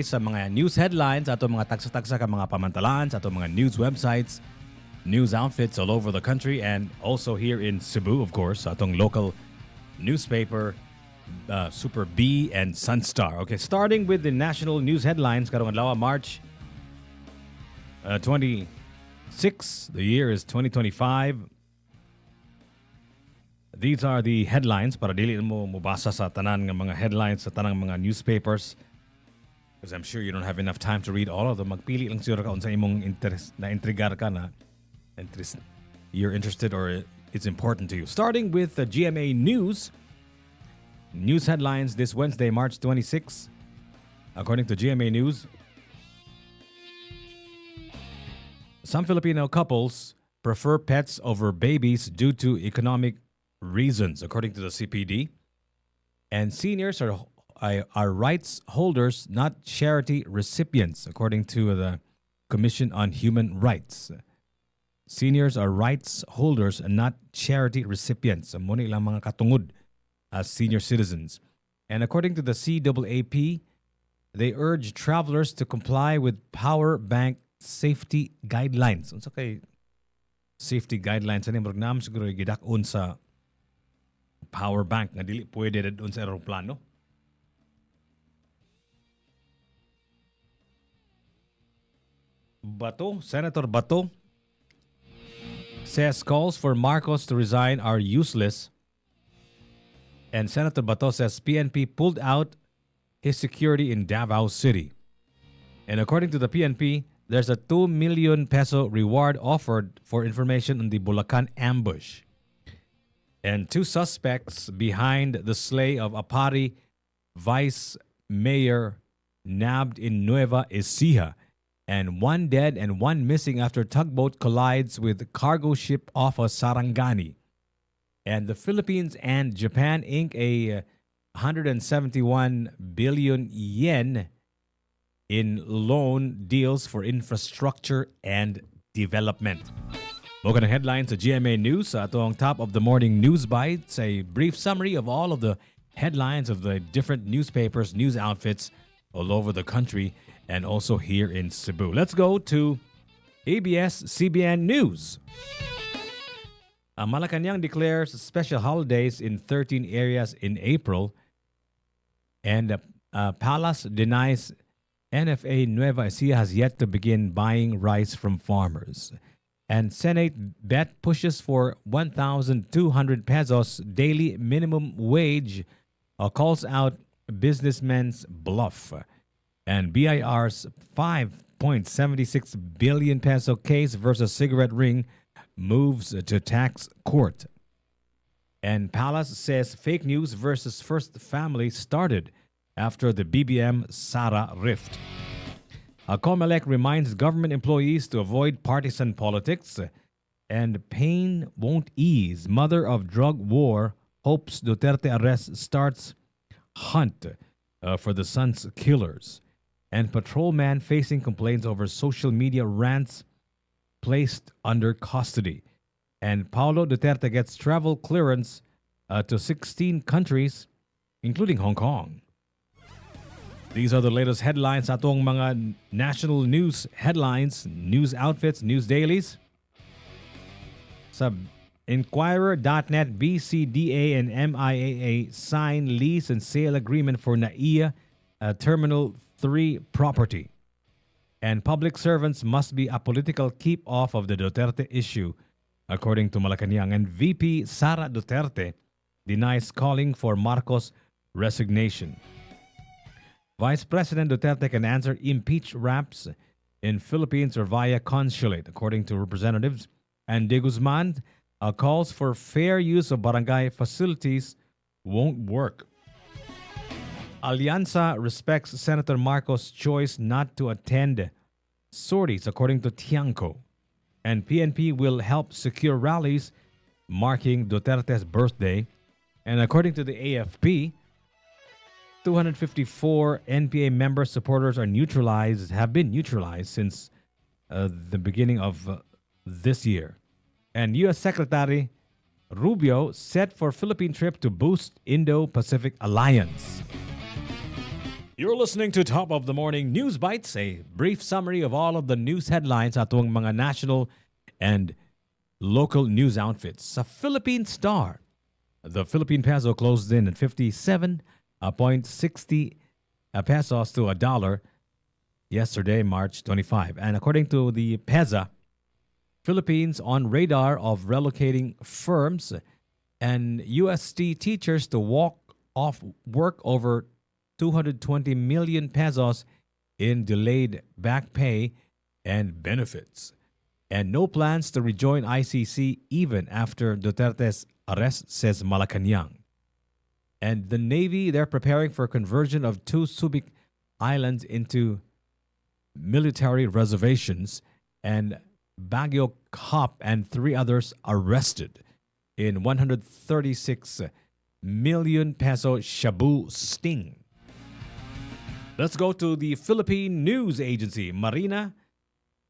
sa mga news headlines, ato mga tagsa-tagsa ka mga pamantalaan sa ato mga news websites, news outfits all over the country, and also here in Cebu, of course, sa atong local newspaper, Super B and Sunstar. Okay, starting with the national news headlines, karong adlaw, March 26, the year is 2025. These are the headlines para dili mo mubasa sa tanan ng mga headlines sa tanang mga newspapers. Because I'm sure you don't have enough time to read all of them. Magpili lang siguro ka kung sa imong interest na intrigar ka na you're interested or it's important to you. Starting with the GMA News. News headlines this Wednesday, March 26. According to GMA News, some Filipino couples prefer pets over babies due to economic reasons, according to the CPD. And seniors are rights holders, not charity recipients, according to the Commission on Human Rights. Seniors are rights holders and not charity recipients. Muna ilang mga katungod as senior citizens. And according to the CAAP, they urge travelers to comply with power bank safety guidelines. Unsa kay safety guidelines ani program siguro gidak-on sa power bank nga dili pwede dadon sa eroplano. Senator Bato says calls for Marcos to resign are useless. And Senator Bato says PNP pulled out his security in Davao City. And according to the PNP, there's a 2 million peso reward offered for information on the Bulacan ambush. And 2 suspects behind the slay of Apari Vice Mayor nabbed in Nueva Ecija. And 1 dead and 1 missing after tugboat collides with cargo ship off of Sarangani. And the Philippines and Japan ink a 171 billion yen in loan deals for infrastructure and development. Mga na headlines sa GMA News. Sa atong top of the morning news bites, a brief summary of all of the headlines of the different newspapers, news outfits all over the country and also here in Cebu. Let's go to ABS-CBN News. Malacanang declares special holidays in 13 areas in April, and Palace denies NFA Nueva Ecija has yet to begin buying rice from farmers. And Senate bet pushes for 1,200 pesos daily minimum wage, calls out businessmen's bluff. And BIR's 5.76 billion peso case versus cigarette ring moves to tax court. And Palace says fake news versus First Family started after the BBM Sara rift. COMELEC reminds government employees to avoid partisan politics. And pain won't ease. Mother of drug war hopes Duterte arrest starts hunt for the son's killers. And patrolman facing complaints over social media rants placed under custody. And Paulo Duterte gets travel clearance to 16 countries, including Hong Kong. These are the latest headlines sa atong mga national news headlines, news outfits, news dailies. Sa Inquirer.net, BCDA and MIAA sign lease and sale agreement for NAIA Terminal 3 property. And public servants must be apolitical, keep off of the Duterte issue, according to Malacanang. And VP Sara Duterte denies calling for Marcos' resignation. Vice President Duterte can answer impeach raps in Philippines or via consulate, according to representatives. And De Guzman calls for fair use of barangay facilities won't work. Alianza respects Senator Marcos' choice not to attend sorties, according to Tiangco. And PNP will help secure rallies marking Duterte's birthday. And according to the AFP, 254 NPA member supporters have been neutralized since the beginning of this year. And U.S. Secretary Rubio set for Philippine trip to boost Indo-Pacific alliance. You're listening to Top of the Morning News Bites, a brief summary of all of the news headlines atong mga national and local news outfits. Sa Philippine Star, the Philippine peso closed in at 57.60 pesos to a dollar yesterday, March 25. And according to the PEZA, Philippines on radar of relocating firms and UST teachers to walk off work over 220 million pesos in delayed back pay and benefits. And no plans to rejoin ICC even after Duterte's arrest, says Malacanang. And the Navy, they're preparing for conversion of 2 Subic islands into military reservations, and Baguio cop and 3 others arrested in 136 million peso shabu sting. Let's go to the Philippine News Agency. Marina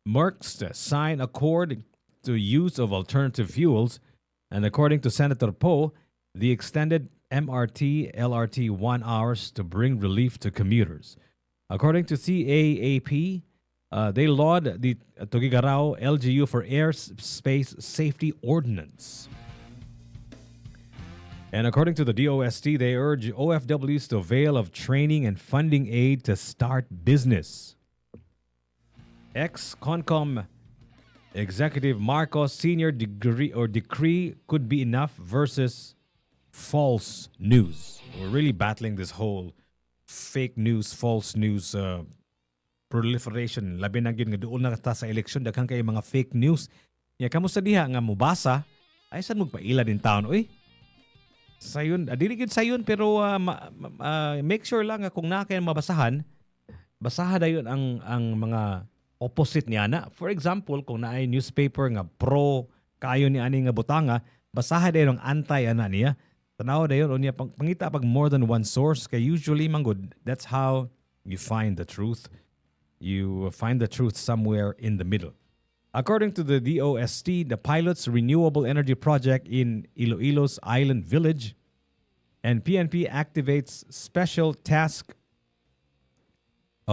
Mercs sign accord to use of alternative fuels, and according to Senator Poe, the extended MRT LRT 1 hours to bring relief to commuters. According to CAAP, they laud the Tuguegarao LGU for airspace safety ordinance. And according to the DOST, they urge OFWs to avail of training and funding aid to start business. Ex-Concom Executive Marcos senior decree could be enough versus false news. We're really battling this whole fake news, false news proliferation. Labi na gyud nga doon na ta sa election daghang kay mga fake news. Ya kamusta diha nga mubasa ay san magpaila din taon oy. Sayon, dili gyud sayon pero make sure lang nga kung na kay mabasahan, basahan dayon ang mga opposite niya na. For example, kung naay newspaper nga pro kayo ni ani nga butanga, basahan dayon ang anti ana niya. Tanaw dayon unya pangita pag more than one source kay usually manggod that's how you find the truth. You find the truth somewhere in the middle. According to the DOST, the pilot's renewable energy project in Iloilo's Island Village, and PNP activates special task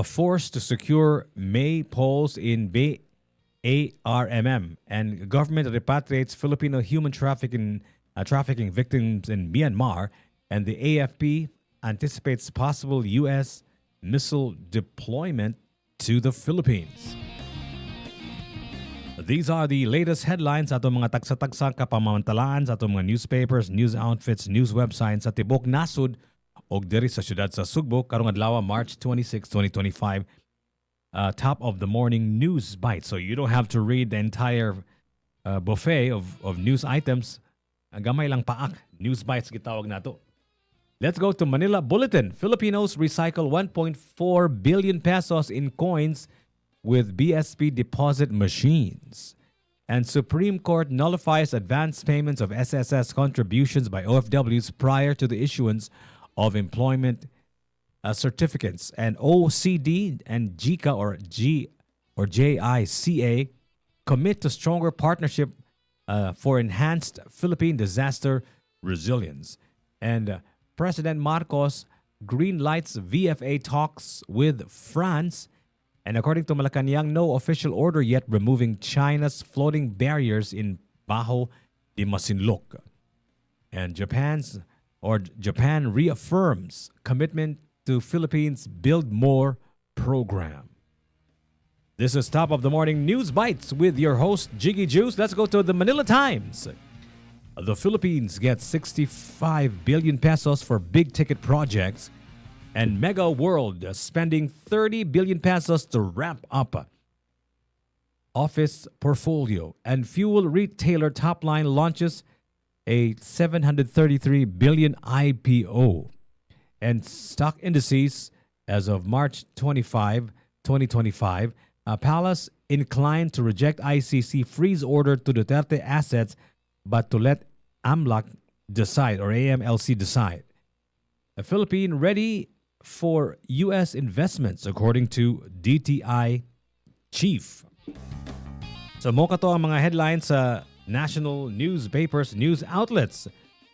force to secure May polls in Bay ARMM, and government repatriates Filipino human trafficking victims in Myanmar, and the AFP anticipates possible U.S. missile deployment to the Philippines. These are the latest headlines sa atong mga tagsa-tagsa kapamamantalaan sa atong mga newspapers, news outfits, news websites sa tibok nasud og diri sa syudad sa Sugbo karong adlaw March 26, 2025. Top of the morning news bite. So you don't have to read the entire buffet of news items. Gamay lang paak. News bites gitawag nato. Let's go to Manila Bulletin. Filipinos recycle 1.4 billion pesos in coins with BSP deposit machines. And Supreme Court nullifies advance payments of SSS contributions by OFWs prior to the issuance of employment certificates. And OCD and JICA or JICA commit to stronger partnership for enhanced Philippine disaster resilience. And President Marcos green lights VFA talks with France. And according to Malacanang, no official order yet removing China's floating barriers in Bajo de Masinloc. And Japan reaffirms commitment to Philippines Build More program. This is Top of the Morning News Bites with your host, Jiggy Juice. Let's go to the Manila Times. The Philippines gets 65 billion pesos for big-ticket projects, and Mega World spending 30 billion pesos to ramp up office portfolio. And fuel retailer Topline launches a 733 billion IPO. And stock indices as of March 25, 2025, Palace inclined to reject ICC freeze order to Duterte assets but to let AMLAC decide or AMLC decide. The Philippine ready for U.S. investments according to DTI chief. So mo ka to ang mga headlines sa national newspapers, news outlets.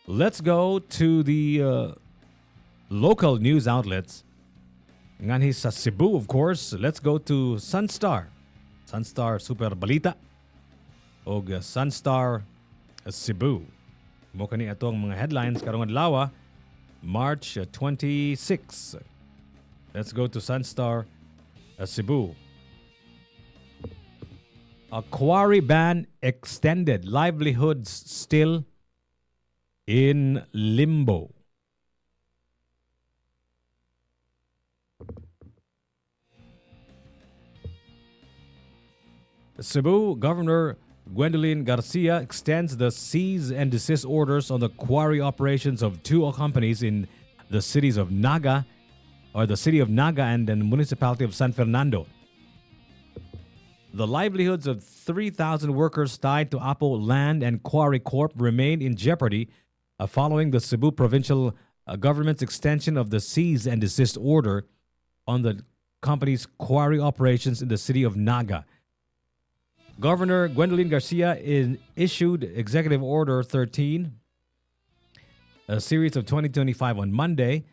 Let's go to the local news outlets. Nganhi sa Cebu, of course. Let's go to Sunstar. Sunstar Super Balita. O Sunstar Cebu. Mo kani atong mga headlines karong adlaw, March 26. Let's go to Sunstar Cebu. A quarry ban extended. Livelihoods still in limbo. Cebu Governor Gwendolyn Garcia extends the cease and desist orders on the quarry operations of two companies in the cities of Naga, or the city of Naga, and the municipality of San Fernando. The livelihoods of 3,000 workers tied to Apo Land and Quarry Corp remain in jeopardy following the Cebu provincial government's extension of the cease and desist order on the company's quarry operations in the city of Naga. Governor Gwendolyn Garcia issued Executive Order 13, a series of 2025 on Monday,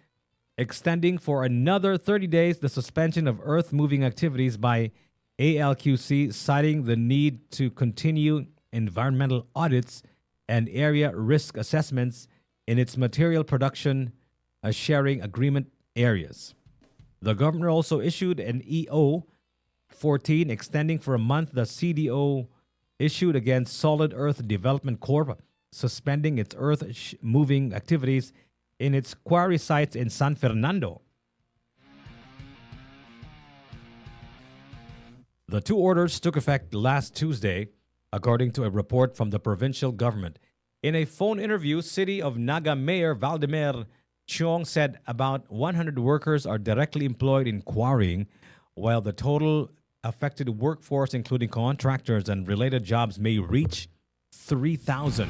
extending for another 30 days the suspension of earth-moving activities by ALQC, citing the need to continue environmental audits and area risk assessments in its material production sharing agreement areas. The governor also issued an EO 14 extending for a month the CDO issued against Solid Earth Development Corp, suspending its earth-moving activities in its quarry sites in San Fernando. The two orders took effect last Tuesday, according to a report from the provincial government. In a phone interview, City of Naga Mayor Valdemar Chong said about 100 workers are directly employed in quarrying, while the total affected workforce, including contractors and related jobs, may reach 3,000.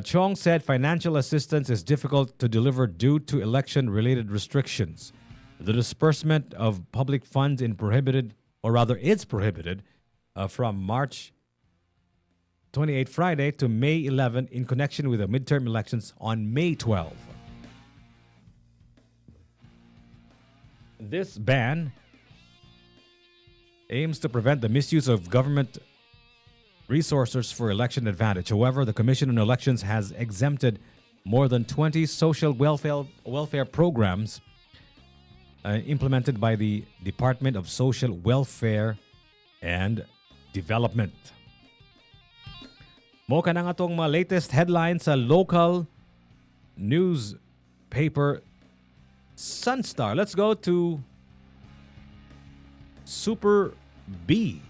Chong said financial assistance is difficult to deliver due to election-related restrictions. The disbursement of public funds is prohibited from March 28 Friday to May 11 in connection with the midterm elections on May 12. This ban aims to prevent the misuse of government resources for election advantage. However, the Commission on Elections has exempted more than 20 social welfare programs implemented by the Department of Social Welfare and Development. Mo ka na nga tong mga latest headlines sa local newspaper Sunstar. Let's go to Super B.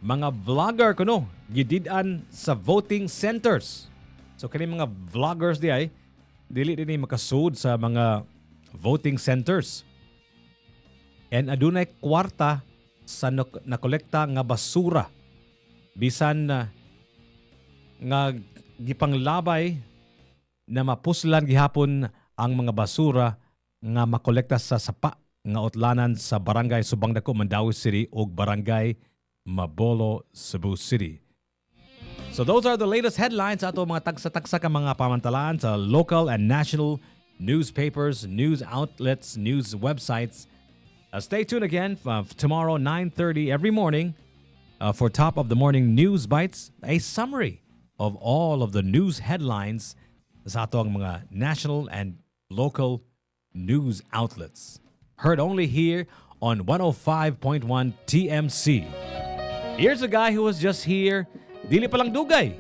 Mga vlogger kuno gididan sa voting centers. So kani mga vloggers di ay dili dinhi makasud sa mga voting centers. And adunay kwarta sa nakolekta nga basura. Bisan nga gipanglabay na mapuslan gihapon ang mga basura nga makolekta sa sapa nga utlanan sa Barangay Subang Dako, Mandaue City ug Barangay Mabolo, Cebu City. So those are the latest headlines ato mga tagsa-tagsa ka mga pamantalaan sa local and national newspapers, news outlets, news websites. Stay tuned again tomorrow 9:30 every morning for Top of the Morning News Bites, a summary of all of the news headlines sa atong mga national and local news outlets. Heard only here on 105.1 TMC. Here's a guy who was just here. Dili palang dugay.